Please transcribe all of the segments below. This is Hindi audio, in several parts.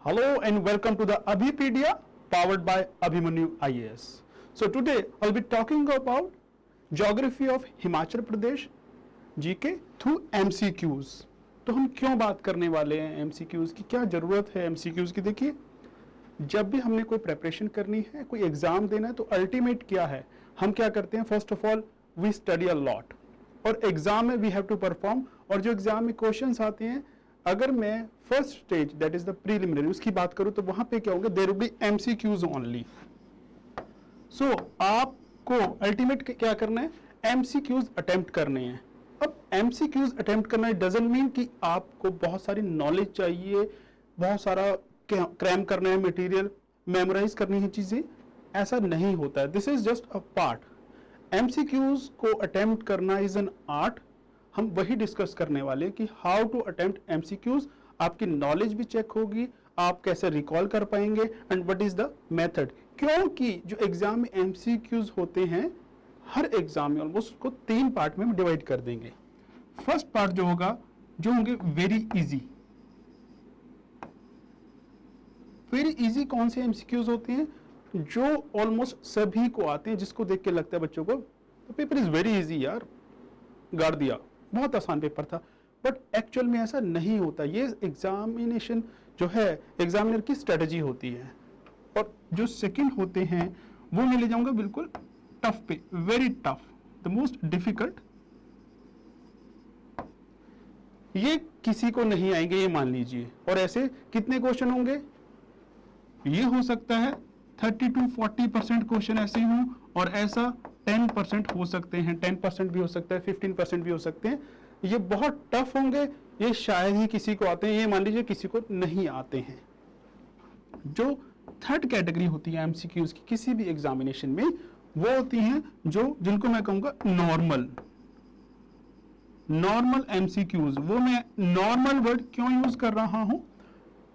Hello and welcome to the Abhipedia powered by Abhimanyu IAS. So today I'll be talking about geography of Himachal Pradesh GK through MCQs. तो हम क्यों बात करने वाले हैं MCQs की, क्या ज़रूरत है MCQs की? देखिए, जब भी हमने कोई प्रेपरेशन करनी है, कोई एग्ज़ाम देना है, तो अल्टीमेट क्या है, हम क्या करते हैं? First of all we study a lot, और एग्ज़ाम में वी हैव टू परफॉर्म। और जो एग्ज़ाम में क्वेश्चंस आते हैं, अगर मैं first stage that is the preliminary उसकी बात करूं, तो वहां पे क्या होंगे? There will be MCQs only. So आपको अल्टीमेट क्या करना है? एमसीक्यूज अटेम्प्ट करने हैं। अब एमसीक्यूज अटेम्प्ट करना डजंट मीन कि आपको बहुत सारी नॉलेज चाहिए, बहुत सारा क्रैम करना है मटेरियल, मेमोराइज करनी है चीजें, ऐसा नहीं होता है। This is just a part. MCQs को अटेम्प्ट करना इज एन आर्ट। हम वही डिस्कस करने वाले हैं कि हाउ टू अटेम्प्ट एमसीक्यूज। आपकी नॉलेज भी चेक होगी, आप कैसे रिकॉल कर पाएंगे and what is the method. क्योंकि जो एग्जाम में एमसीक्यूज होते हैं, हर एग्जाम में ऑलमोस्ट उसको 3 पार्ट में डिवाइड कर देंगे। फर्स्ट पार्ट जो होगा, जो होंगे वेरी इजी। वेरी इजी कौन से एमसीक्यूज होते हैं? जो ऑलमोस्ट सभी को आते हैं, जिसको देख के लगता है बच्चों को पेपर इज वेरी इजी, यार गाड़ दिया, बहुत आसान पेपर था। बट एक्चुअल में ऐसा नहीं होता। ये एग्जामिनेशन जो है, एग्जामिनर की स्ट्रेटजी होती है। और जो सेकंड होते हैं वो मैं ले जाऊंगा बिल्कुल टफ पे, very tough, the most difficult. ये किसी को नहीं आएंगे, ये मान लीजिए। और ऐसे कितने क्वेश्चन होंगे? ये हो सकता है 30 to 40% क्वेश्चन ऐसे हों, और ऐसा 10% हो सकते हैं, 10% भी हो सकता है, 15% भी हो सकते हैं। ये बहुत टफ होंगे, ये शायद ही किसी को आते हैं, ये मान लीजिए किसी को नहीं आते हैं। जो थर्ड कैटेगरी होती है एमसीक्यूज की किसी भी एग्जामिनेशन में, वो होती हैं जो, जिनको मैं कहूंगा नॉर्मल एमसीक्यूज। वो मैं नॉर्मल वर्ड क्यों यूज कर रहा हूं?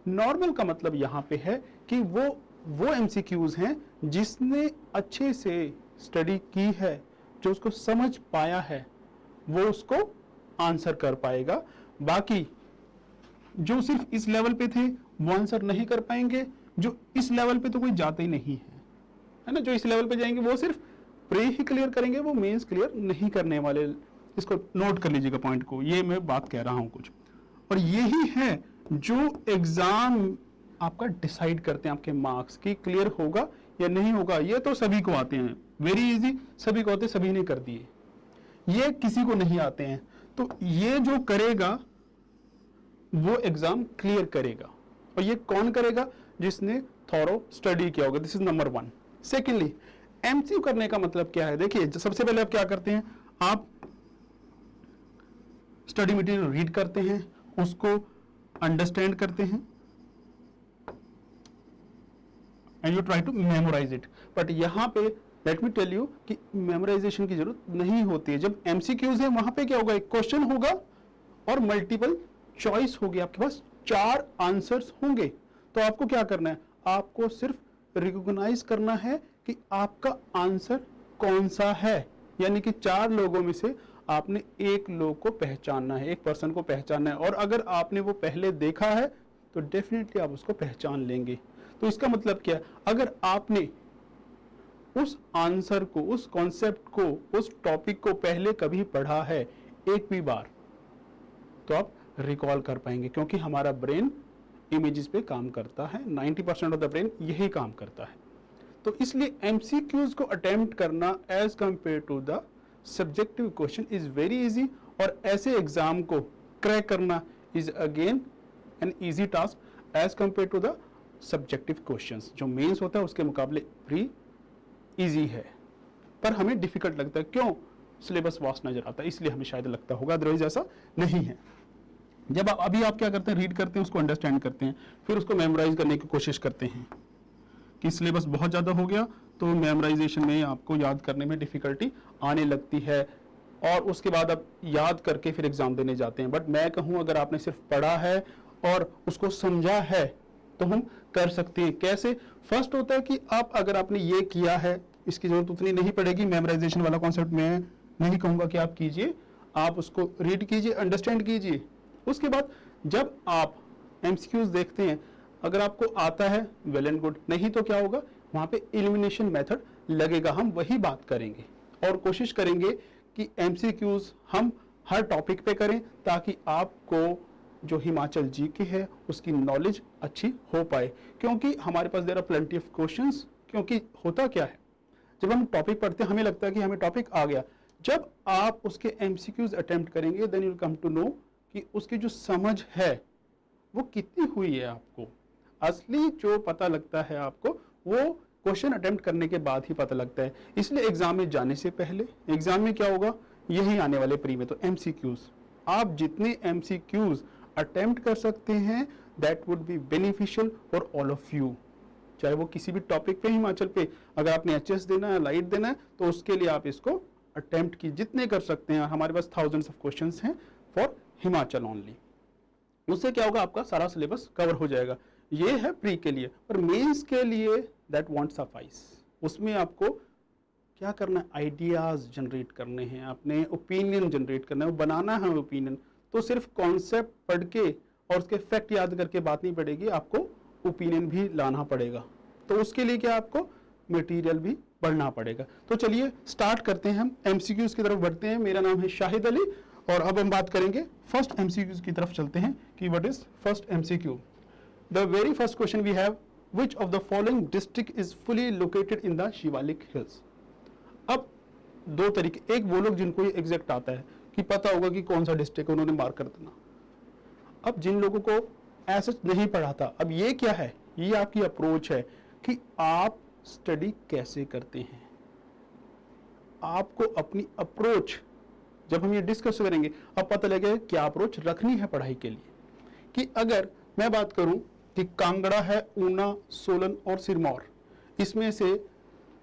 नॉर्मल का मतलब यहां पे है कि वो एमसीक्यूज हैं जिसने अच्छे से स्टडी की है, जो उसको समझ पाया है, वो उसको आंसर कर पाएगा। बाकी जो सिर्फ इस लेवल पे थे वो आंसर नहीं कर पाएंगे। जो इस लेवल पे तो कोई जाता ही नहीं है ना, जो इस लेवल पे जाएंगे वो सिर्फ प्री ही क्लियर करेंगे, वो मेंस क्लियर नहीं करने वाले। इसको नोट कर लीजिएगा पॉइंट को, ये मैं बात कह रहा हूं कुछ। और यही है जो एग्जाम आपका डिसाइड करते हैं, आपके मार्क्स की क्लियर होगा या नहीं होगा। ये तो सभी को आते हैं, वेरी इजी, सभी को आते हैं, सभी ने कर दिए। ये किसी को नहीं आते हैं। तो ये जो करेगा वो एग्जाम क्लियर करेगा। और ये कौन करेगा? जिसने थॉरो स्टडी किया होगा। This is number 1। Secondly, MCQ करने का मतलब क्या है? देखिए, सबसे पहले आप क्या करते हैं? आप स्टडी मटेरियल रीड करते हैं, उसको अंडरस्टैंड करते हैं, and you try to memorise it. But यहां पे लेट मी टेल यू कि मेमोराइजेशन की जरूरत नहीं होती है। जब एमसीक्यूज है, वहां पे क्या होगा? एक क्वेश्चन होगा और मल्टीपल चॉइस होगी, आपके पास 4 आंसर्स होंगे। तो आपको क्या करना है? आपको सिर्फ रिकॉग्नाइज करना है कि आपका आंसर कौन सा है। यानी कि 4 लोगों में से आपने एक लोग को पहचानना है, एक पर्सन को पहचानना है। और अगर आपने वो पहले देखा है तो डेफिनेटली आप उसको पहचान लेंगे। तो इसका मतलब क्या है? अगर आपने उस आंसर को, उस कॉन्सेप्ट को, उस टॉपिक को पहले कभी पढ़ा है एक भी बार, तो आप रिकॉल कर पाएंगे। क्योंकि हमारा ब्रेन इमेजेस पे काम करता है, 90% ऑफ द ब्रेन यही काम करता है। तो इसलिए एमसीक्यूज को अटेम्प्ट करना as compare to the subjective question is very easy. और ऐसे एग्जाम को क्रैक करना is again an easy task as compare to the subjective questions. जो मेंस होता है उसके मुकाबले प्री इजी है, पर हमें डिफिकल्ट लगता है। क्यों? सिलेबस वास्ट नजर आता है, इसलिए हमें शायद लगता होगा, अदरवाइज ऐसा नहीं है। जब अभी आप क्या करते हैं? रीड करते हैं, उसको अंडरस्टैंड करते हैं, फिर उसको मेमोराइज करने की कोशिश करते हैं। कि सिलेबस बहुत ज़्यादा हो गया तो मेमोराइजेशन में आपको याद करने में डिफिकल्टी आने लगती है, और उसके बाद आप याद करके फिर एग्जाम देने जाते हैं। बट मैं कहूँ, अगर आपने सिर्फ पढ़ा है और उसको समझा है तो हम कर सकते हैं। कैसे? फर्स्ट होता है कि आप, अगर आपने ये किया है, इसकी जरूरत उतनी नहीं पड़ेगी। मेमोराइजेशन वाला कॉन्सेप्ट मैं नहीं कहूँगा कि आप कीजिए, आप उसको रीड कीजिए, अंडरस्टैंड कीजिए। उसके बाद जब आप एमसीक्यूज देखते हैं, अगर आपको आता है वेल एंड गुड, नहीं तो क्या होगा, वहां पे एलिमिनेशन मेथड लगेगा। हम वही बात करेंगे और कोशिश करेंगे कि एमसीक्यूज हम हर टॉपिक पे करें ताकि आपको जो हिमाचल जीके है उसकी नॉलेज अच्छी हो पाए, क्योंकि हमारे पास there are plenty of questions. क्योंकि होता क्या है, जब हम टॉपिक पढ़ते हैं हमें लगता है कि हमें टॉपिक आ गया, जब आप उसके एमसीक्यूज अटेम्प्ट करेंगे then you will come to know कि उसकी जो समझ है वो कितनी हुई है। आपको असली जो पता लगता है आपको वो क्वेश्चन अटेम्प्ट करने के बाद ही पता लगता है। इसलिए एग्जाम में जाने से पहले, एग्जाम में क्या होगा, यही आने वाले प्री में तो एमसीक्यूज, आप जितने एमसीक्यूज अटेम्प्ट कर सकते हैं that would be beneficial for all of you. चाहे वो किसी भी टॉपिक पे, हिमाचल पे अगर आपने एचएस देना है, लाइट देना है, तो उसके लिए आप इसको अटेम्प्ट की जितने कर सकते हैं। हमारे पास थाउजेंड्स ऑफ क्वेश्चंस हैं फॉर हिमाचल ओनली। उससे क्या होगा, आपका सारा सिलेबस कवर हो जाएगा। ये है प्री के लिए। पर मेंस के लिए दैट वॉन्ट सफाइस। उसमें आपको क्या करना है, आइडियाज जनरेट करने हैं, अपने ओपिनियन जनरेट करना है, वो बनाना है ओपिनियन। तो सिर्फ कॉन्सेप्ट पढ़ के और उसके फैक्ट याद करके बात नहीं पड़ेगी, आपको ओपिनियन भी लाना पड़ेगा। तो उसके लिए क्या, आपको मटेरियल भी पढ़ना पड़ेगा। तो चलिए स्टार्ट करते हैं, हम एमसीक्यूज की तरफ बढ़ते हैं। मेरा नाम है शाहिद अली और अब हम बात करेंगे फर्स्ट एमसीक्यूज की तरफ चलते हैं कि what is first MCQ. The very first question we have, which of the following district is fully located in the Shivalik hills. अब दो तरीके, एक वो लोग जिनको ये एग्जैक्ट आता है कि पता होगा कि कौन सा डिस्ट्रिक्ट, उन्होंने मार्क कर देना। अब जिन लोगों को ऐसा नहीं पढ़ा था, अब ये क्या है, ये आपकी अप्रोच है कि आप स्टडी कैसे करते हैं। आपको अपनी अप्रोच, जब हम ये डिस्कस करेंगे अब पता लगेगा क्या अप्रोच रखनी है पढ़ाई के लिए। कि अगर मैं बात करूं कि कांगड़ा है, ऊना, सोलन और सिरमौर, इसमें से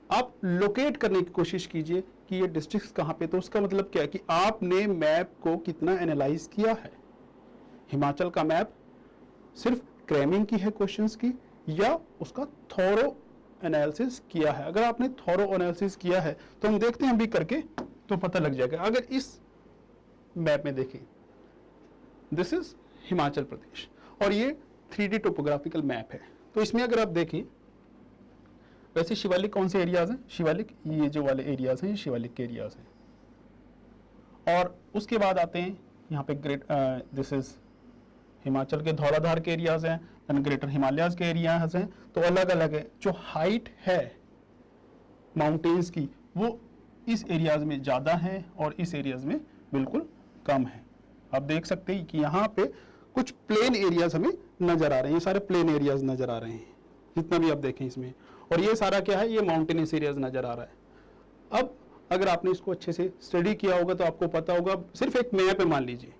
आप लोकेट करने की कोशिश कीजिए कि ये डिस्ट्रिक्ट्स कहां पे। तो उसका मतलब क्या है कि आपने मैप को कितना एनालाइज किया है। हिमाचल का मैप सिर्फ क्रैमिंग की है क्वेश्चंस की, या उसका थॉरो एनालिसिस किया है। अगर आपने थॉरो एनालिसिस किया है तो हम देखते हैं अभी करके, तो पता लग जाएगा। अगर इस मैप में देखें, दिस इज हिमाचल प्रदेश और ये 3D टोपोग्राफिकल मैप है। तो इसमें अगर आप देखें, वैसे शिवालिक कौन से एरियाज हैं, शिवालिक ये जो वाले एरियाज हैं, ये शिवालिक के एरियाज हैं। और उसके बाद आते हैं यहाँ पे दिस इज हिमाचल के धौलाधार के एरियाज हैं, एंड ग्रेटर हिमालयाज के एरियाज हैं। तो अलग अलग है। जो हाइट है माउंटेन्स की वो इस एरियाज में ज़्यादा है और इस एरियाज में बिल्कुल कम है। आप देख सकते हैं कि यहाँ पे कुछ प्लेन एरियाज हमें नजर आ रहे हैं, ये सारे प्लेन एरियाज नजर आ रहे हैं जितना भी आप देखें इसमें। और ये सारा क्या है, ये माउंटेनस एरियाज नजर आ रहा है। अब अगर आपने इसको अच्छे से स्टडी किया होगा तो आपको पता होगा, सिर्फ एक मैप है मान लीजिए।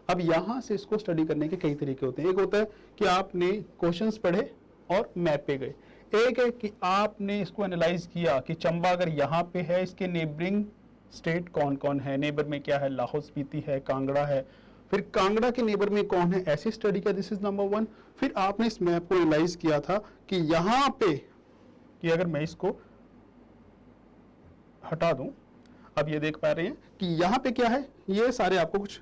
अब यहाँ से इसको स्टडी करने के कई तरीके होते हैं। एक होता है कि आपने क्वेश्चंस पढ़े और मैप पे गए। एक है कि आपने इसको एनालाइज किया कि चंबा अगर यहाँ पे है, इसके नेबरिंग स्टेट कौन कौन है, नेबर में क्या है, लाहौल स्पीति है, कांगड़ा है, फिर कांगड़ा के नेबर में कौन है, ऐसी स्टडी किया। This is number 1। फिर आपने इस मैप को एनालाइज किया था कि यहाँ पे, कि अगर मैं इसको हटा दूं, अब ये देख पा रहे हैं कि यहाँ पे क्या है, ये सारे आपको कुछ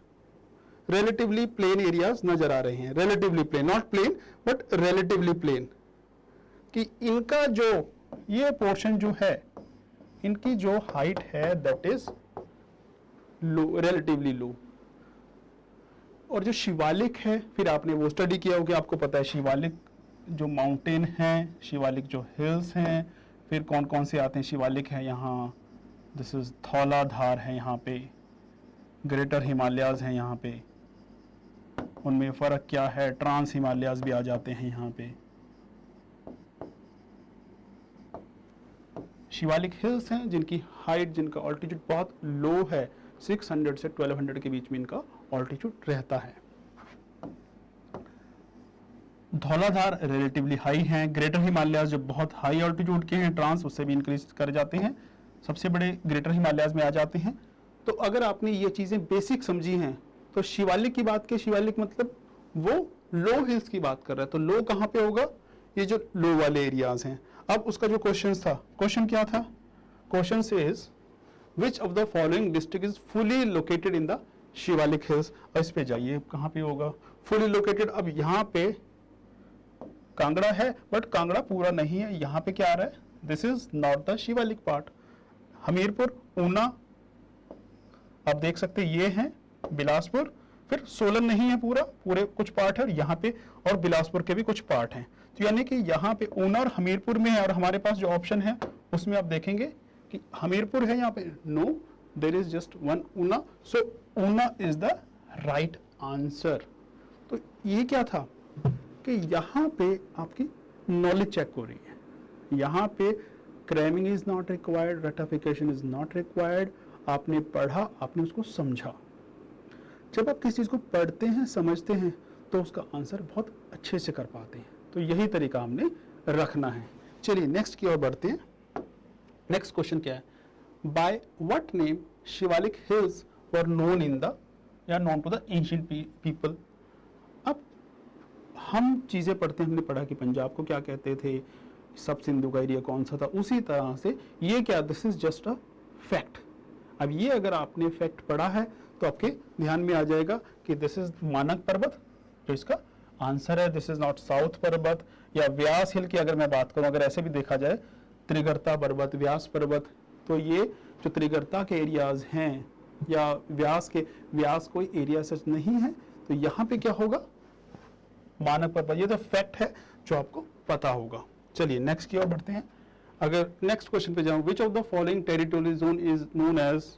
रिलेटिवली प्लेन एरियाज नजर आ रहे हैं। Relatively plain, not plain but relatively plain. कि इनका जो ये पोर्शन जो है, इनकी जो हाइट है that is low, relatively low. और जो शिवालिक है, फिर आपने वो स्टडी किया होगा, आपको पता है शिवालिक जो माउंटेन है, शिवालिक जो हिल्स हैं, फिर कौन कौन से आते हैं शिवालिक है यहाँ, दिस इज धौलाधार है यहाँ पे, ग्रेटर हिमालयाज हैं यहाँ पे, उनमें फ़र्क क्या है, ट्रांस हिमालयाज भी आ जाते हैं यहाँ पे। शिवालिक हिल्स हैं जिनकी हाइट, जिनका ऑल्टीट्यूड बहुत लो है, 600 से 1200 के बीच में इनका ऑल्टीट्यूड रहता है। धौलाधार रिलेटिवली हाई हैं, ग्रेटर हिमालयाज जो बहुत हाई ऑल्टीट्यूड के हैं, ट्रांस उससे भी इंक्रीज कर जाते हैं, सबसे बड़े ग्रेटर हिमालयाज में आ जाते हैं। तो अगर आपने ये चीज़ें बेसिक समझी हैं, तो शिवालिक की बात की, शिवालिक मतलब वो लो हिल्स की बात कर रहा है। तो लो कहाँ पे होगा, ये जो लो वाले एरियाज हैं। अब उसका जो क्वेश्चन था, क्वेश्चन क्या था, question says which of the following district is fully located in the Shivalik hills. इस पे जाइए, कहाँ पे होगा फुली लोकेटेड। अब यहाँ पे कांगड़ा है, बट कांगड़ा पूरा नहीं है, यहाँ पे क्या आ रहा है, this is not the Shivalik part. Hamirpur, Una, आप देख सकते हैं ये है बिलासपुर, फिर सोलन नहीं है पूरा, पूरे कुछ पार्ट है, और यहाँ पे और बिलासपुर के भी कुछ पार्ट हैं। तो यानी कि यहाँ पे ऊना और हमीरपुर में है, और हमारे पास जो ऑप्शन है उसमें आप देखेंगे कि हमीरपुर है, यहाँ पे no, there is just one Una, so Una is the right answer. तो ये क्या था कि यहाँ पे आपकी नॉलेज चेक हो रही है, यहाँ पे क्रैमिंग इज नॉट रिक्वायर्ड, रटिफिकेशन इज नॉट रिक्वायर्ड, आपने पढ़ा, आपने उसको समझा। जब आप किसी चीज़ को पढ़ते हैं, समझते हैं, तो उसका आंसर बहुत अच्छे से कर पाते हैं। तो यही तरीका हमने रखना है। चलिए नेक्स्ट की ओर बढ़ते हैं। नेक्स्ट क्वेश्चन क्या है, by what name Shivalik hills were known in the या known to the ancient people. अब हम चीज़ें पढ़ते हैं, हमने पढ़ा कि पंजाब को क्या कहते थे, सब सिंधु का एरिया कौन सा था, उसी तरह से ये क्या, this is just a fact. अब ये अगर आपने फैक्ट पढ़ा है तो आपके ध्यान में आ जाएगा कि दिस इज मानक पर्वत, जो इसका आंसर है। दिस इज नॉट साउथ पर्वत या व्यास हिल की अगर मैं बात करूं, अगर ऐसे भी देखा जाए त्रिगर्ता पर्वत, व्यास पर्वत, तो ये जो त्रिगर्ता के एरियाज हैं या व्यास कोई एरिया सच नहीं है, तो यहाँ पे क्या होगा, मानक पर्वत। ये तो फैक्ट है जो आपको पता होगा। चलिए नेक्स्ट की ओर बढ़ते हैं। अगर नेक्स्ट क्वेश्चन पे जाऊं, which of the following territorial zone is known as,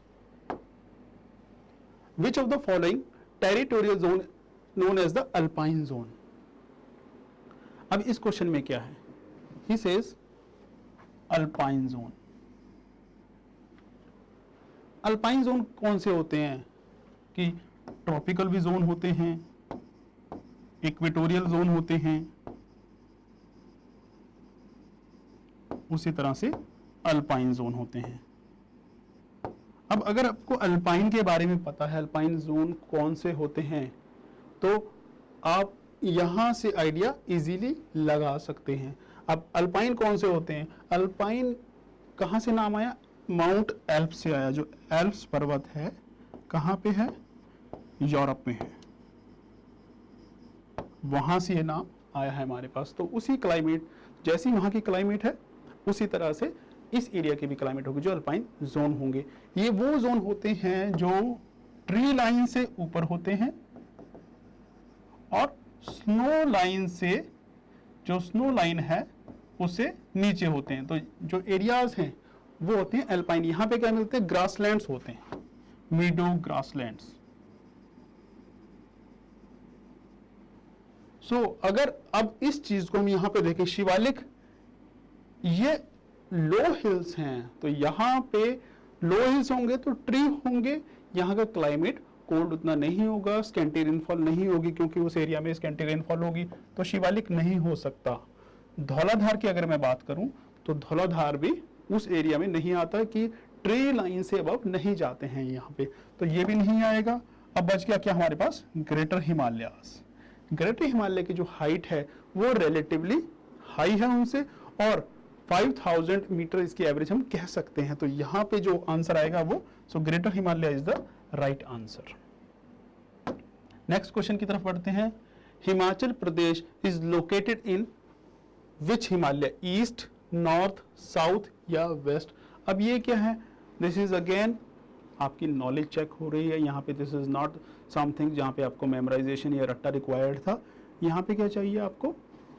which of the following territorial zone known as the alpine zone। अब इस क्वेश्चन में क्या है, he says alpine zone। Alpine zone कौन से होते हैं कि ट्रॉपिकल भी जोन होते हैं, इक्वेटोरियल जोन होते हैं, उसी तरह से अल्पाइन जोन होते हैं। अब अगर आपको अल्पाइन के बारे में पता है, अल्पाइन जोन कौन से होते हैं, तो आप यहाँ से आइडिया इजीली लगा सकते हैं। अब अल्पाइन कौन से होते हैं, अल्पाइन कहाँ से नाम आया, माउंट एल्प्स से आया। जो एल्प्स पर्वत है कहाँ पे है, यूरोप में है, वहाँ से ये नाम आया है हमारे पास। तो उसी क्लाइमेट, जैसी वहाँ की क्लाइमेट है उसी तरह से इस एरिया की भी क्लाइमेट होगी, जो अल्पाइन जोन होंगे। ये वो जोन होते हैं जो ट्री लाइन से ऊपर होते हैं और स्नो लाइन से, जो स्नो लाइन है उससे नीचे होते हैं। तो जो एरियाज हैं वो होते हैं अल्पाइन। यहाँ पे क्या मिलते हैं, ग्रासलैंड्स होते हैं, मीडो ग्रासलैंड्स। सो अगर अब इस चीज को हम यहाँ पे देखें, शिवालिक ये लो हिल्स हैं, तो यहाँ पे लो हिल्स होंगे तो ट्री होंगे, यहाँ का क्लाइमेट कोल्ड उतना नहीं होगा, स्कैंटी रेनफॉल नहीं होगी, क्योंकि उस एरिया में स्कैंटी रेनफॉल होगी, तो शिवालिक नहीं हो सकता। धौलाधार की अगर मैं बात करूं तो धौलाधार भी उस एरिया में नहीं आता कि ट्री लाइन से अब नहीं जाते हैं यहाँ पे, तो ये भी नहीं आएगा। अब बच गया क्या हमारे पास, ग्रेटर हिमालयास। ग्रेटर हिमालय की जो हाइट है वो रिलेटिवली हाई है उनसे, और 5000 मीटर इसकी एवरेज हम कह सकते हैं। तो यहाँ पे जो आंसर आएगा वो, so greater Himalaya is the right answer. Next question की तरफ बढ़ते हैं। Himachal Pradesh is located in which Himalaya, east, north, south या वेस्ट। अब ये क्या है, दिस इज अगेन आपकी नॉलेज चेक हो रही है। यहाँ पे दिस इज नॉट समथिंग जहाँ पे आपको मेमोराइजेशन या रट्टा रिक्वायर्ड था, यहाँ पे क्या चाहिए आपको,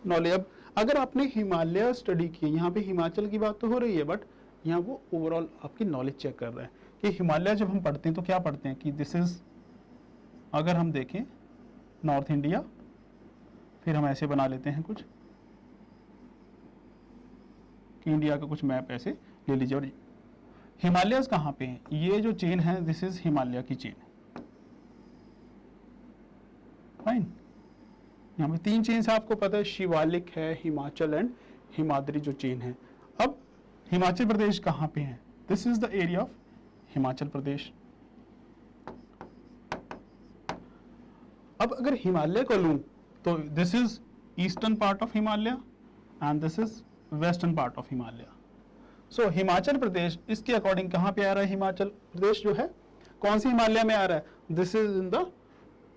नॉलेज। अब अगर आपने हिमालय स्टडी की, यहाँ पे हिमाचल की बात तो हो रही है, बट यहाँ वो ओवरऑल आपकी नॉलेज चेक कर रहा है कि हिमालय जब हम पढ़ते हैं तो क्या पढ़ते हैं कि दिस इज, अगर हम देखें नॉर्थ इंडिया, फिर हम ऐसे बना लेते हैं कुछ कि इंडिया का कुछ मैप ऐसे ले लीजिए, और हिमालयस कहाँ पे हैं, ये जो चेन है दिस इज हिमालय की चेन, फाइन। यहाँ पे 3 चेन से आपको पता है, शिवालिक है, हिमाचल एंड हिमाद्री जो चेन है। अब हिमाचल प्रदेश कहाँ पे है, this is the area of Himachal Pradesh. अब अगर हिमालय को लूं तो this is eastern part of Himalaya and this is western part of Himalaya. So Himachal Pradesh इसके अकॉर्डिंग कहाँ पे आ रहा है, हिमाचल प्रदेश जो है कौन सी हिमालय में आ रहा है, this is in the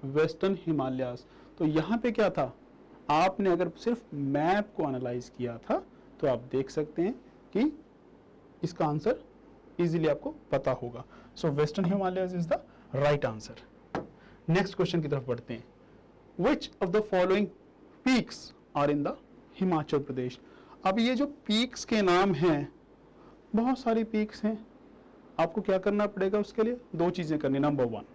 western Himalayas. तो यहाँ पे क्या था, आपने अगर सिर्फ मैप को एनालाइज किया था तो आप देख सकते हैं कि इसका आंसर इजीली आपको पता होगा। So western Himalayas is the right answer. Next question की तरफ बढ़ते हैं। Which of the following peaks are in the Himachal Pradesh. अब ये जो पीक्स के नाम हैं, बहुत सारी पीक्स हैं, आपको क्या करना पड़ेगा उसके लिए? दो चीजें करनी। नंबर वन,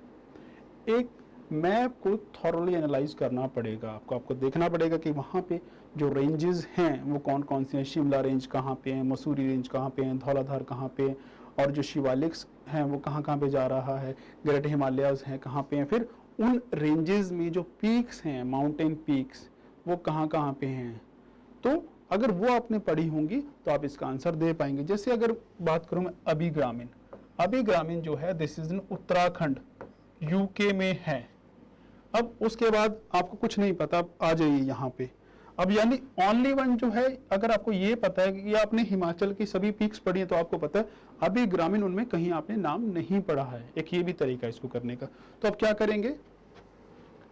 एक मैप को थॉरली एनालाइज करना पड़ेगा आपको देखना पड़ेगा कि वहाँ पे जो रेंजेस हैं वो कौन कौन से हैं। शिमला रेंज कहाँ पे है, मसूरी रेंज कहाँ पे है, धौलाधार कहाँ पे है, और जो शिवालिक्स हैं वो कहाँ कहाँ पे जा रहा है, ग्रेट हिमालयाज हैं कहाँ पे हैं, फिर उन रेंजेस में जो पीक्स हैं, माउंटेन पीक्स, वो कहाँ कहाँ पे हैं। तो अगर वो आपने पढ़ी होंगी तो आप इसका आंसर दे पाएंगे। जैसे अगर बात करूँ मैं अभिग्रामीण, अभिग्रामीण जो है this is in Uttarakhand, UK में है। अब उसके बाद आपको कुछ नहीं पता, आप आ जाइए यहाँ पे। अब यानी ओनली वन जो है, अगर आपको ये पता है कि आपने हिमाचल की सभी पीक्स पढ़ी है तो आपको पता है अभी ग्रामीण उनमें कहीं आपने नाम नहीं पढ़ा है। एक ये भी तरीका है इसको करने का। तो अब क्या करेंगे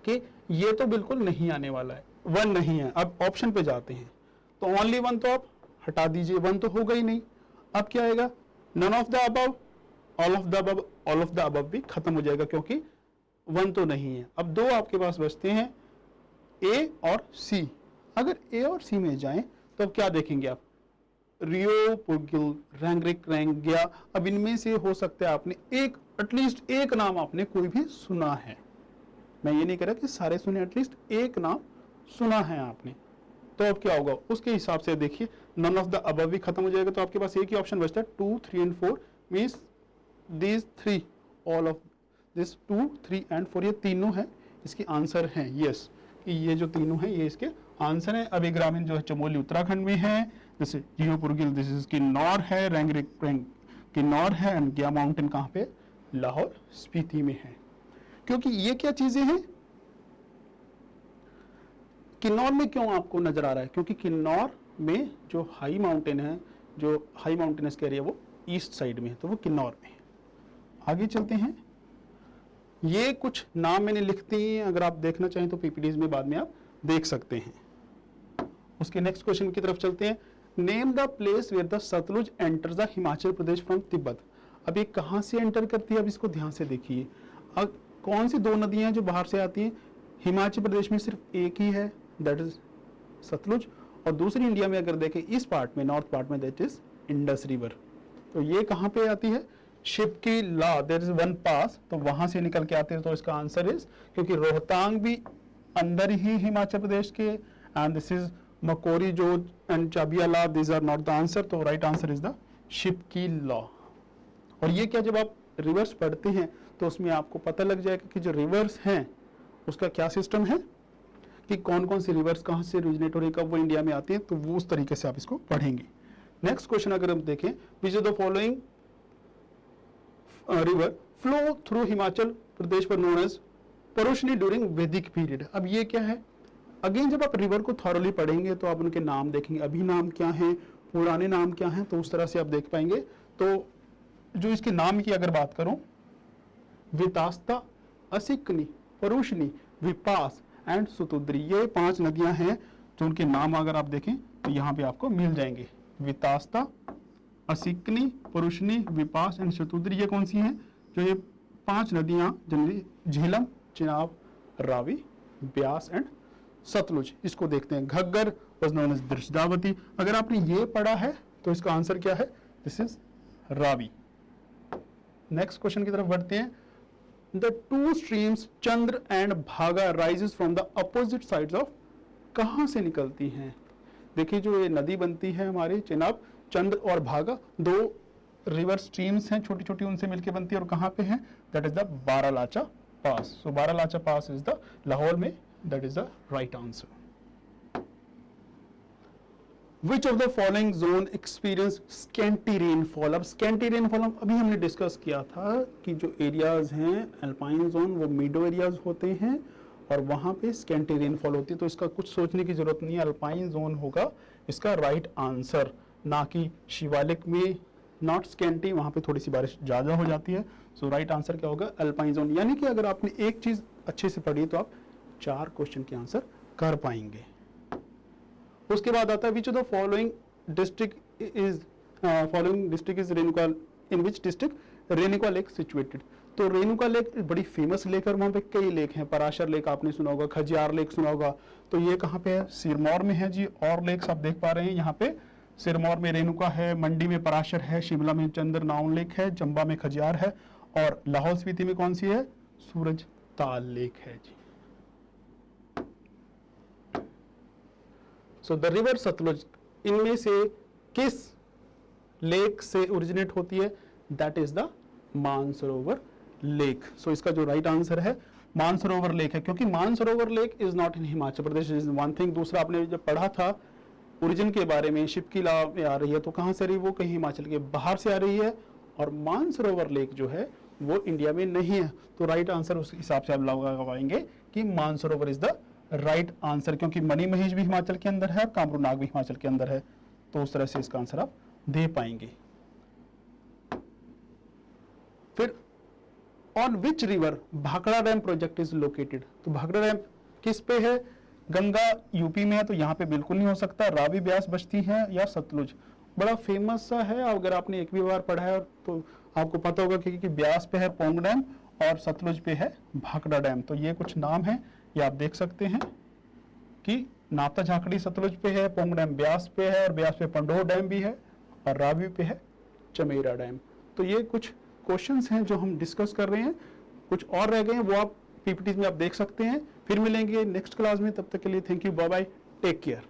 कि ये तो बिल्कुल नहीं आने वाला है, वन नहीं है। अब ऑप्शन पे जाते हैं तो ओनली वन तो आप हटा दीजिए, वन तो होगा ही नहीं। अब क्या आएगा? None of the above, all of the above, all of the above भी खत्म हो जाएगा क्योंकि वन तो नहीं है। अब दो आपके पास बचते हैं, ए और सी। अगर ए और सी में जाएं तो अब क्या देखेंगे आप? रियो, पुरगिल, रैंगरिक, रैंग्या। अब इनमें से हो सकता है आपने एक, एटलीस्ट एक नाम आपने कोई भी सुना है। मैं ये नहीं कह रहा कि सारे सुने, एटलीस्ट एक नाम सुना है आपने। तो अब क्या होगा उसके हिसाब से देखिए, नन ऑफ द अबव भी खत्म हो जाएगा तो आपके पास एक ही ऑप्शन बचता है 2, 3 and 4 means these three, all of this 2, 3 and 4, ये तीनों है इसके आंसर हैं। यस, कि ये जो तीनों हैं ये इसके आंसर है। अभिग्रामीण जो है चमोली उत्तराखंड में है, जैसे जियोपुरगिल दिस इज किन्नौर है, रैंगरिक किन्नौर है, एंड गया माउंटेन कहाँ पे? लाहौल स्पीति में है। क्योंकि ये क्या चीजें हैं? किन्नौर में क्यों आपको नजर आ रहा है? क्योंकि किन्नौर में जो हाई माउंटेन है, जो हाई माउंटेनस एरिया वो ईस्ट साइड में है, तो वो किन्नौर में है। आगे चलते हैं। ये कुछ नाम मैंने लिख दिए, अगर आप देखना चाहें तो पीपीटीज में बाद में आप देख सकते हैं। उसके नेक्स्ट क्वेश्चन की तरफ चलते हैं। Name the place where the Sutlej enters the Himachal Pradesh from Tibet. अब ये कहाँ से एंटर करती है? अब इसको ध्यान से देखिए। अब कौन सी दो नदियां जो बाहर से आती हैं? हिमाचल प्रदेश में सिर्फ एक ही है, दैट इज सतलुज, और दूसरी इंडिया में अगर देखें इस पार्ट में, नॉर्थ पार्ट में, दैट इज इंडस रिवर। तो ये कहाँ पे आती है? शिप की ला, देयर इज वन पास, तो वहां से निकल के आते हैं। तो इसका आंसर इज, क्योंकि रोहतांग भी अंदर ही हिमाचल प्रदेश के, एंड दिस इज मकोरी जो एंड चाबिया ला, this are not the answer. तो right answer is the Shipki La. और ये क्या, जब आप रिवर्स पढ़ते हैं तो उसमें आपको पता लग जाएगा कि जो रिवर्स हैं उसका क्या सिस्टम है, कि कौन कौन सी रिवर्स कहाँ से ओरिजिनेट हो रही, कब वो इंडिया में आती है। तो वो उस तरीके से आप इसको पढ़ेंगे। नेक्स्ट क्वेश्चन अगर हम देखें, which is the following river flow through Himachal Pradesh पर known as Parushni during Vedic period. अब ये क्या है? अगेन जब आप रिवर को थॉरली पढ़ेंगे तो आप उनके नाम देखेंगे, अभी नाम क्या है, पुराने नाम क्या हैं, तो उस तरह से आप देख पाएंगे। तो जो इसके नाम की अगर बात करूं, वितास्ता, असिकनी, परुशनी, विपास एंड सुतुद्री, ये 5 नदियां हैं जो उनके नाम अगर आप देखें तो यहाँ पे आपको मिल जाएंगे। वितास्ता, असिकनी, परुशनी, विपास एंड शतुद्री, ये कौन सी हैं? जो ये 5 नदियां जनरली झेलम, चिनाब, रावी, ब्यास एंड सतलुज, इसको देखते हैं। Ghaggar was known as Drishadvati. अगर आपने ये पढ़ा है तो इसका आंसर क्या है? This is Ravi. Next question की तरफ बढ़ते हैं। द 2 स्ट्रीम्स चंद्र एंड भागा rises from the opposite sides of, कहां से निकलती हैं? देखिए जो ये नदी बनती है हमारी चिनाब, चंद्र और भागा, 2 रिवर स्ट्रीम्स हैं छोटी छोटी, उनसे मिलकर बनती है। और कहां पे है? That is the Baralacha pass. So Baralacha pass is the Lahaul में, that is the right answer. Which of the following zone experience scanty rainfall? अब scanty rainfall अभी हमने डिस्कस किया था कि जो एरियाज हैं अल्पाइन जोन वो मीडो एरियाज होते हैं और वहाँ पे scanty rainfall होती है। तो इसका कुछ सोचने की जरूरत नहीं है, अल्पाइन जोन होगा इसका राइट आंसर, ना कि शिवालिक में नॉट scanty, वहाँ पे थोड़ी सी बारिश ज़्यादा हो जाती है। सो राइट आंसर क्या होगा? Alpine zone. यानी कि अगर आपने एक चीज़ अच्छे से पढ़ी तो आप 4 क्वेश्चन के आंसर कर पाएंगे। उसके बाद आता है विच of the following district is Renuka, in which district Renuka lake situated. तो रेणुका लेक बड़ी फेमस लेक है और वहाँ पे कई लेक हैं, पराशर लेक आपने सुना होगा, खजियार लेक सुना होगा। तो ये कहाँ पे है? सिरमौर में है जी। और लेक्स आप देख पा रहे हैं यहाँ पे, सिरमौर में रेणुका है, मंडी में पराशर है, शिमला में चंद्र नाउन लेक है, चंबा में खजियार है, और लाहौल स्पीति में कौन सी है? सूरज ताल लेक है जी। सो द रिवर सतलुज, इनमें से किस लेक से ओरिजिनेट होती है? That is the Mansarovar lake. So इसका जो राइट आंसर है मानसरोवर लेक है, क्योंकि Mansarovar lake is not in Himachal Pradesh, is one thing. दूसरा आपने जब पढ़ा था ओरिजिन के बारे में, शिप की ला में आ रही है, तो कहाँ से आ रही है? वो कहीं हिमाचल के बाहर से आ रही है, और मानसरोवर लेक जो है वो इंडिया में नहीं है। तो राइट आंसर उस हिसाब से आप लगाएंगे कि Mansarovar is the right answer, क्योंकि मणि महेश भी हिमाचल के अंदर है और कामरू नाग भी हिमाचल के अंदर है। तो उस तरह से इसका आंसर आप दे पाएंगे। फिर on which river Bhakra dam project is located? तो भाखड़ा डैम किस पे है? गंगा यूपी में है, तो यहाँ पे बिल्कुल नहीं हो सकता। रावी ब्यास बस्ती है या सतलुज? बड़ा फेमस सा है, अगर आपने एक भी बार पढ़ा है तो आपको पता होगा कि ब्यास पे है पोंग डैम और सतलुज पे है भाखड़ा डैम। तो ये कुछ नाम है, ये आप देख सकते हैं कि नाता झाकड़ी सतलुज पे है, पोंग डैम ब्यास पे है, और ब्यास पे पंडोह डैम भी है, और रावी पे है चमेरा डैम। तो ये कुछ क्वेश्चंस हैं जो हम डिस्कस कर रहे हैं। कुछ और रह गए हैं, वो आप पीपीटी में आप देख सकते हैं। फिर मिलेंगे नेक्स्ट क्लास में, तब तक के लिए thank you, bye bye, take care.